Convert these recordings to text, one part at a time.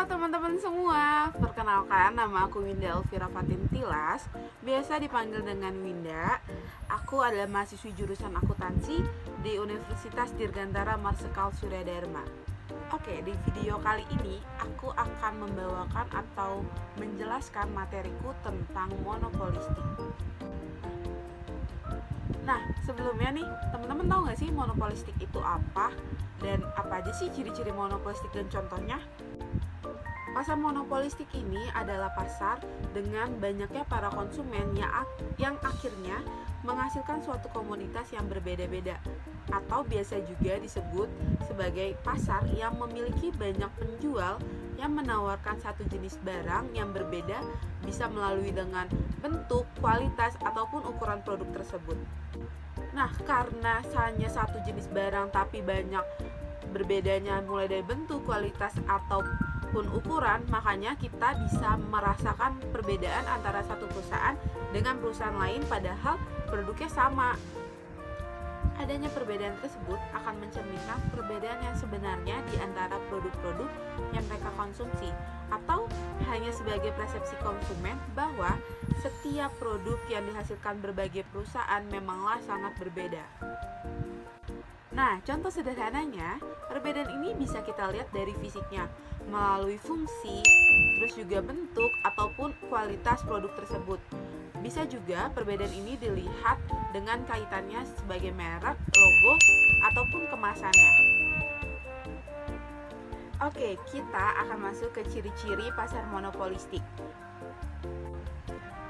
Halo teman-teman semua, perkenalkan nama aku Winda Elvira Fatin Tilas, biasa dipanggil dengan Winda. Aku adalah mahasiswi jurusan akuntansi di Universitas Dirgantara Marsikal Surya Dharma. Oke, di video kali ini aku akan membawakan atau menjelaskan materiku tentang monopolistik. Nah, sebelumnya nih, teman-teman tahu nggak sih monopolistik itu apa? Dan apa aja sih ciri-ciri monopolistik dan contohnya? Pasar monopolistik ini adalah pasar dengan banyaknya para konsumen yang akhirnya menghasilkan suatu komoditas yang berbeda-beda, atau biasa juga disebut sebagai pasar yang memiliki banyak penjual yang menawarkan satu jenis barang yang berbeda, bisa melalui dengan bentuk, kualitas, ataupun ukuran produk tersebut. Nah, karena hanya satu jenis barang tapi banyak berbedanya mulai dari bentuk, kualitas, ataupun ukuran, makanya kita bisa merasakan perbedaan antara satu perusahaan dengan perusahaan lain padahal produknya sama. Adanya perbedaan tersebut akan mencerminkan perbedaan yang sebenarnya di antara produk-produk yang mereka konsumsi, atau hanya sebagai persepsi konsumen bahwa setiap produk yang dihasilkan berbagai perusahaan memanglah sangat berbeda. Nah, contoh sederhananya, perbedaan ini bisa kita lihat dari fisiknya, melalui fungsi, terus juga bentuk, ataupun kualitas produk tersebut. Bisa juga perbedaan ini dilihat dengan kaitannya sebagai merek, logo, ataupun kemasannya. Oke, kita akan masuk ke ciri-ciri pasar monopolistik.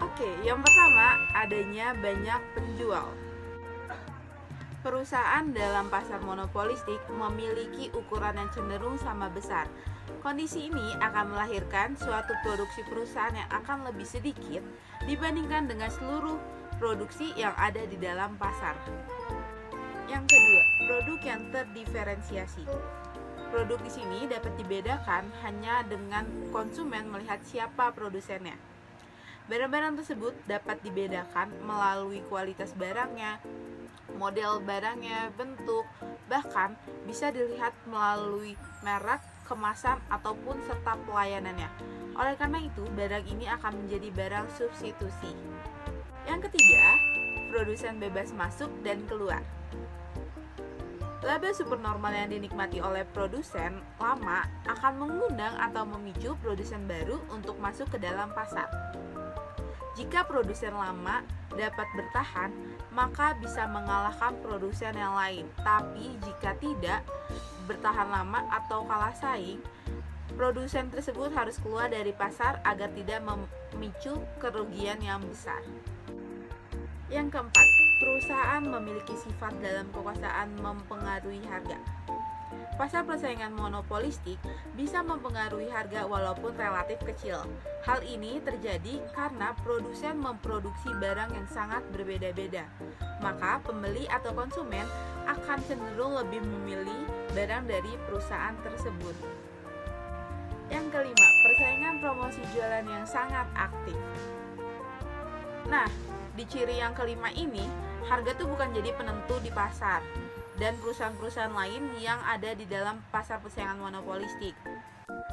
Oke, yang pertama, adanya banyak penjual. Perusahaan dalam pasar monopolistik memiliki ukuran yang cenderung sama besar. Kondisi ini akan melahirkan suatu produksi perusahaan yang akan lebih sedikit dibandingkan dengan seluruh produksi yang ada di dalam pasar. Yang kedua, produk yang terdiferensiasi. Produk di sini dapat dibedakan hanya dengan konsumen melihat siapa produsennya. Barang-barang tersebut dapat dibedakan melalui kualitas barangnya, model barangnya, bentuk, bahkan bisa dilihat melalui merek, kemasan, ataupun serta pelayanannya. Oleh karena itu, barang ini akan menjadi barang substitusi. Yang ketiga, produsen bebas masuk dan keluar. Laba supernormal yang dinikmati oleh produsen lama akan mengundang atau memicu produsen baru untuk masuk ke dalam pasar. Jika produsen lama dapat bertahan, maka bisa mengalahkan produsen yang lain. Tapi jika tidak bertahan lama atau kalah saing, produsen tersebut harus keluar dari pasar agar tidak memicu kerugian yang besar. Yang keempat, perusahaan memiliki sifat dalam kekuasaan mempengaruhi harga. Pasar persaingan monopolistik bisa mempengaruhi harga walaupun relatif kecil. Hal ini terjadi karena produsen memproduksi barang yang sangat berbeda-beda. Maka pembeli atau konsumen akan cenderung lebih memilih barang dari perusahaan tersebut. Yang kelima, persaingan promosi jualan yang sangat aktif. Nah, di ciri yang kelima ini, harga tuh bukan jadi penentu di pasar dan perusahaan-perusahaan lain yang ada di dalam pasar persaingan monopolistik.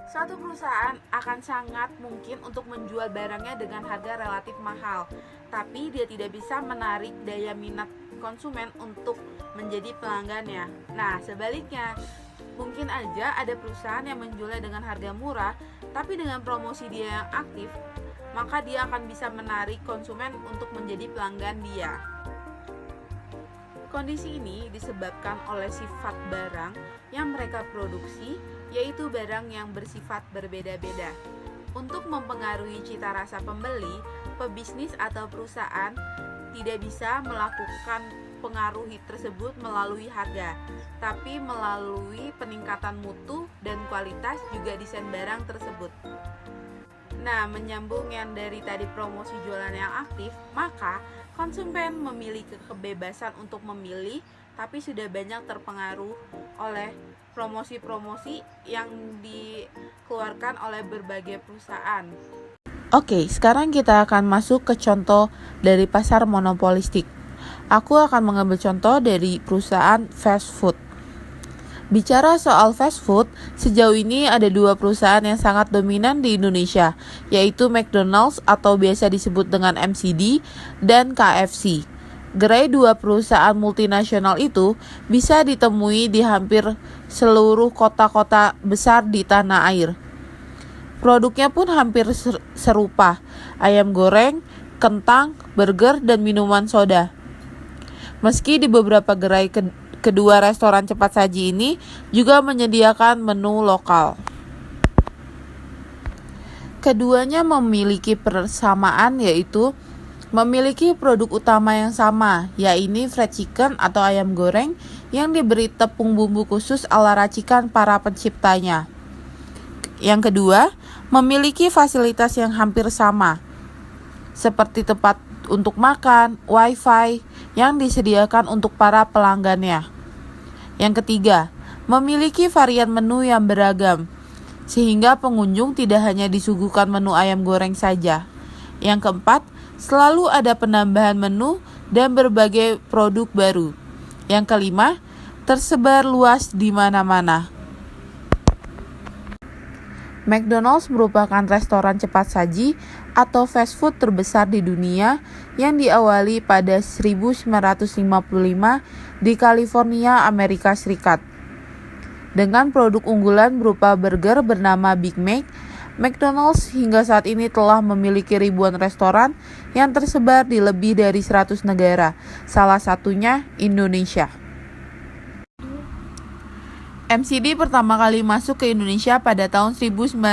Suatu perusahaan akan sangat mungkin untuk menjual barangnya dengan harga relatif mahal, tapi dia tidak bisa menarik daya minat konsumen untuk menjadi pelanggannya. Nah, sebaliknya, mungkin aja ada perusahaan yang menjualnya dengan harga murah, tapi dengan promosi dia yang aktif, maka dia akan bisa menarik konsumen untuk menjadi pelanggan dia. Kondisi ini disebabkan oleh sifat barang yang mereka produksi, yaitu barang yang bersifat berbeda-beda. Untuk mempengaruhi cita rasa pembeli, pebisnis atau perusahaan tidak bisa melakukan pengaruh tersebut melalui harga, tapi melalui peningkatan mutu dan kualitas juga desain barang tersebut. Nah, menyambung yang dari tadi promosi jualan yang aktif, maka konsumen memiliki kebebasan untuk memilih, tapi sudah banyak terpengaruh oleh promosi-promosi yang dikeluarkan oleh berbagai perusahaan. Oke, sekarang kita akan masuk ke contoh dari pasar monopolistik. Aku akan mengambil contoh dari perusahaan fast food. Bicara soal fast food, sejauh ini ada dua perusahaan yang sangat dominan di Indonesia, yaitu McDonald's atau biasa disebut dengan McD dan KFC. Gerai dua perusahaan multinasional itu bisa ditemui di hampir seluruh kota-kota besar di tanah air. Produknya pun hampir serupa, ayam goreng, kentang, burger, dan minuman soda. Meski di beberapa gerai kedua restoran cepat saji ini juga menyediakan menu lokal. Keduanya memiliki persamaan, yaitu memiliki produk utama yang sama, yaitu fried chicken atau ayam goreng yang diberi tepung bumbu khusus ala racikan para penciptanya. Yang kedua, memiliki fasilitas yang hampir sama, seperti tempat untuk makan, wifi yang disediakan untuk para pelanggannya. Yang ketiga, memiliki varian menu yang beragam, sehingga pengunjung tidak hanya disuguhkan menu ayam goreng saja. Yang keempat, selalu ada penambahan menu dan berbagai produk baru. Yang kelima, tersebar luas di mana-mana. McDonald's merupakan restoran cepat saji atau fast food terbesar di dunia yang diawali pada 1955 di California, Amerika Serikat. Dengan produk unggulan berupa burger bernama Big Mac, McDonald's hingga saat ini telah memiliki ribuan restoran yang tersebar di lebih dari 100 negara, salah satunya Indonesia. McD pertama kali masuk ke Indonesia pada tahun 1991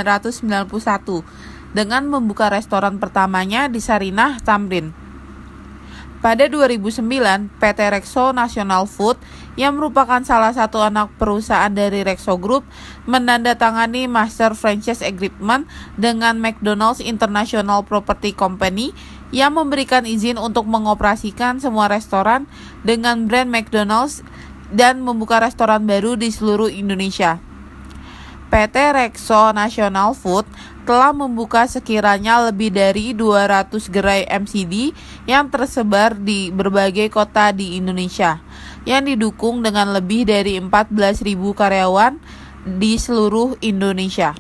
dengan membuka restoran pertamanya di Sarinah, Tamrin. Pada 2009, PT Rexo National Food yang merupakan salah satu anak perusahaan dari Rexo Group menandatangani Master Franchise Agreement dengan McDonald's International Property Company yang memberikan izin untuk mengoperasikan semua restoran dengan brand McDonald's dan membuka restoran baru di seluruh Indonesia. PT Rexo National Food telah membuka sekiranya lebih dari 200 gerai McD yang tersebar di berbagai kota di Indonesia, yang didukung dengan lebih dari 14.000 karyawan di seluruh Indonesia.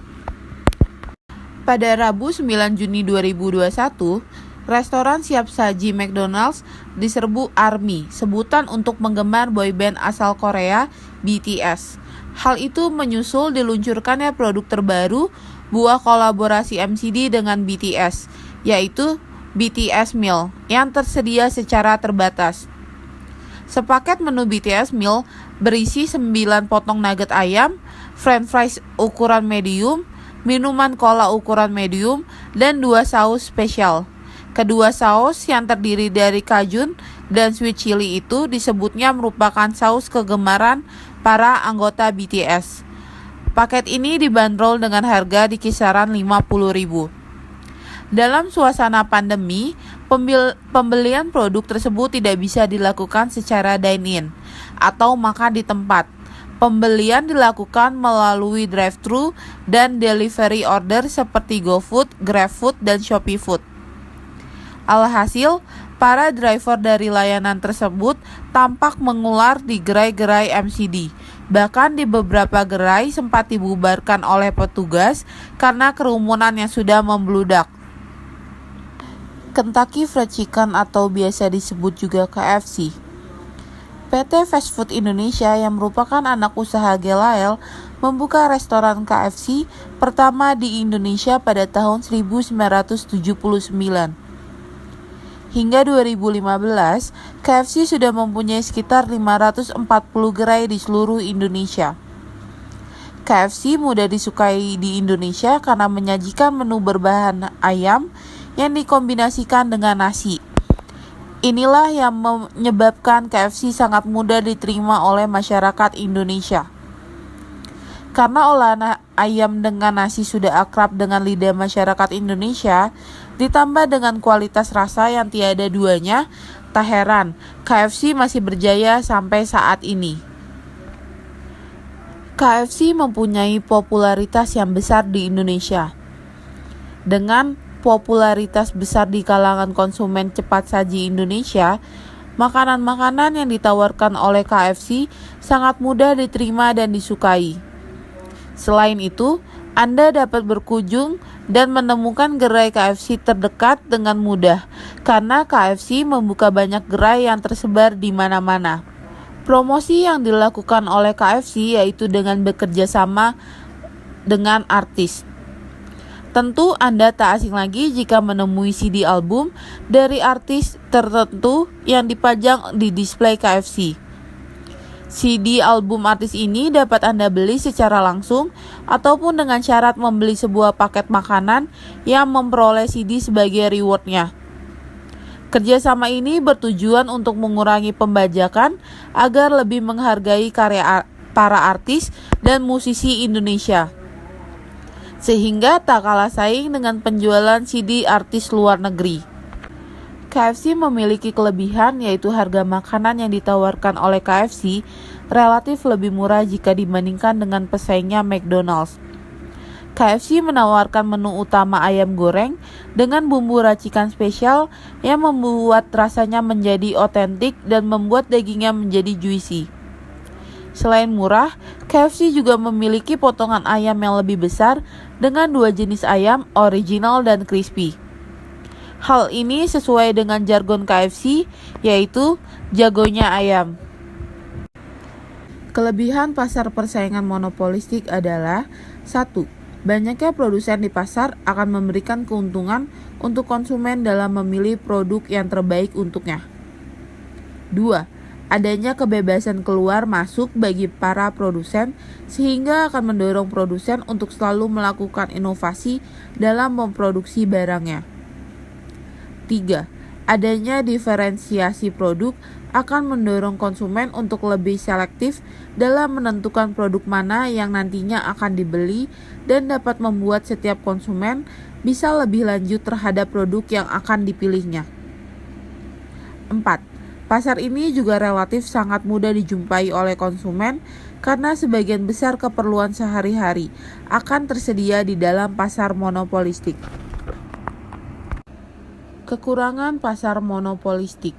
Pada Rabu 9 Juni 2021, restoran siap saji McDonald's diserbu ARMY, sebutan untuk penggemar boyband asal Korea BTS. Hal itu menyusul diluncurkannya produk terbaru buah kolaborasi McD dengan BTS, yaitu BTS Meal yang tersedia secara terbatas. Sepaket menu BTS Meal berisi 9 potong nugget ayam, french fries ukuran medium, minuman cola ukuran medium, dan 2 saus spesial. Kedua saus yang terdiri dari kajun dan sweet chili itu disebutnya merupakan saus kegemaran para anggota BTS. Paket ini dibanderol dengan harga di kisaran 50.000. Dalam suasana pandemi, pembelian produk tersebut tidak bisa dilakukan secara dine-in atau makan di tempat. Pembelian dilakukan melalui drive-thru dan delivery order seperti GoFood, GrabFood, dan ShopeeFood. Alhasil, para driver dari layanan tersebut tampak mengular di gerai-gerai McD. Bahkan di beberapa gerai sempat dibubarkan oleh petugas karena kerumunan yang sudah membludak. Kentucky Fried Chicken atau biasa disebut juga KFC. PT Fast Food Indonesia yang merupakan anak usaha Gelael membuka restoran KFC pertama di Indonesia pada tahun 1979. Hingga 2015, KFC sudah mempunyai sekitar 540 gerai di seluruh Indonesia. KFC mudah disukai di Indonesia karena menyajikan menu berbahan ayam yang dikombinasikan dengan nasi. Inilah yang menyebabkan KFC sangat mudah diterima oleh masyarakat Indonesia. Karena olahan ayam dengan nasi sudah akrab dengan lidah masyarakat Indonesia, ditambah dengan kualitas rasa yang tiada duanya, tak heran KFC masih berjaya sampai saat ini. KFC mempunyai popularitas yang besar di Indonesia. Dengan popularitas besar di kalangan konsumen cepat saji Indonesia, Makanan-makanan yang ditawarkan oleh KFC sangat mudah diterima dan disukai. Selain itu, Anda dapat berkunjung dan menemukan gerai KFC terdekat dengan mudah, karena KFC membuka banyak gerai yang tersebar di mana-mana. Promosi yang dilakukan oleh KFC yaitu dengan bekerja sama dengan artis. Tentu Anda tak asing lagi jika menemui CD album dari artis tertentu yang dipajang di display KFC. CD album artis ini dapat Anda beli secara langsung ataupun dengan syarat membeli sebuah paket makanan yang memperoleh CD sebagai rewardnya. Kerjasama ini bertujuan untuk mengurangi pembajakan agar lebih menghargai karya para artis dan musisi Indonesia, sehingga tak kalah saing dengan penjualan CD artis luar negeri. KFC memiliki kelebihan yaitu harga makanan yang ditawarkan oleh KFC relatif lebih murah jika dibandingkan dengan pesaingnya McDonald's. KFC menawarkan menu utama ayam goreng dengan bumbu racikan spesial yang membuat rasanya menjadi otentik dan membuat dagingnya menjadi juicy. Selain murah, KFC juga memiliki potongan ayam yang lebih besar dengan 2 jenis ayam, original dan crispy. Hal ini sesuai dengan jargon KFC, yaitu jagonya ayam. Kelebihan pasar persaingan monopolistik adalah 1. Banyaknya produsen di pasar akan memberikan keuntungan untuk konsumen dalam memilih produk yang terbaik untuknya. 2. Adanya kebebasan keluar masuk bagi para produsen sehingga akan mendorong produsen untuk selalu melakukan inovasi dalam memproduksi barangnya. 3. Adanya diferensiasi produk akan mendorong konsumen untuk lebih selektif dalam menentukan produk mana yang nantinya akan dibeli dan dapat membuat setiap konsumen bisa lebih lanjut terhadap produk yang akan dipilihnya. 4. Pasar ini juga relatif sangat mudah dijumpai oleh konsumen karena sebagian besar keperluan sehari-hari akan tersedia di dalam pasar monopolistik. Kekurangan pasar monopolistik.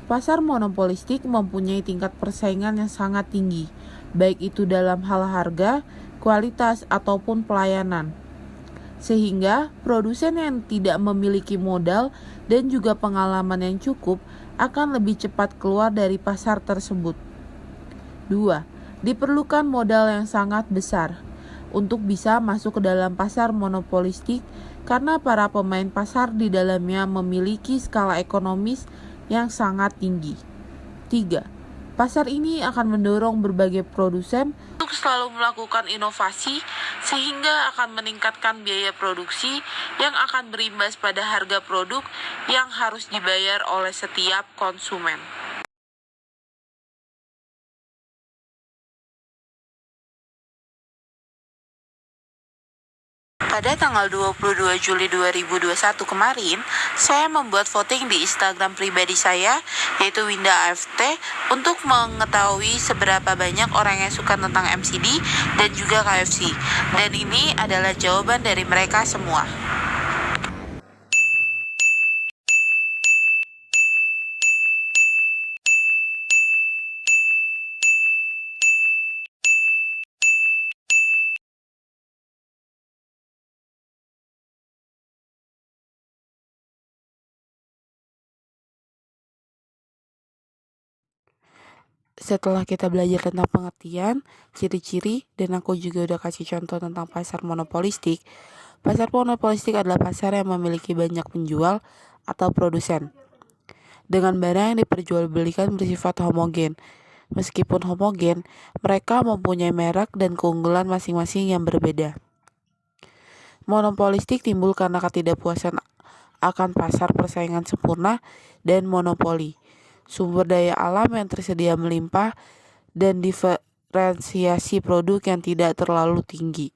Pasar monopolistik mempunyai tingkat persaingan yang sangat tinggi, baik itu dalam hal harga, kualitas, ataupun pelayanan. Sehingga produsen yang tidak memiliki modal dan juga pengalaman yang cukup akan lebih cepat keluar dari pasar tersebut. 2. Diperlukan modal yang sangat besar untuk bisa masuk ke dalam pasar monopolistik karena para pemain pasar di dalamnya memiliki skala ekonomis yang sangat tinggi. 3. Pasar ini akan mendorong berbagai produsen untuk selalu melakukan inovasi sehingga akan meningkatkan biaya produksi yang akan berimbas pada harga produk yang harus dibayar oleh setiap konsumen. Pada tanggal 22 Juli 2021 kemarin, saya membuat voting di Instagram pribadi saya, yaitu Winda AFT, untuk mengetahui seberapa banyak orang yang suka tentang MCD dan juga KFC. Dan ini adalah jawaban dari mereka semua. Setelah kita belajar tentang pengertian, ciri-ciri, dan aku juga udah kasih contoh tentang pasar monopolistik. Pasar monopolistik adalah pasar yang memiliki banyak penjual atau produsen, dengan barang yang diperjualbelikan bersifat homogen. Meskipun homogen, mereka mempunyai merek dan keunggulan masing-masing yang berbeda. Monopolistik timbul karena ketidakpuasan akan pasar persaingan sempurna dan monopoli. Sumber daya alam yang tersedia melimpah, dan diferensiasi produk yang tidak terlalu tinggi.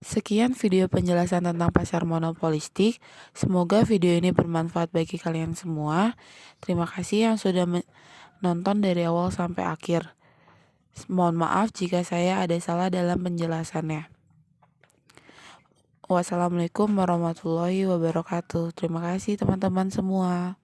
Sekian video penjelasan tentang pasar monopolistik. Semoga video ini bermanfaat bagi kalian semua. Terima kasih yang sudah menonton dari awal sampai akhir. Mohon maaf jika saya ada salah dalam penjelasannya. Wassalamualaikum warahmatullahi wabarakatuh. Terima kasih teman-teman semua.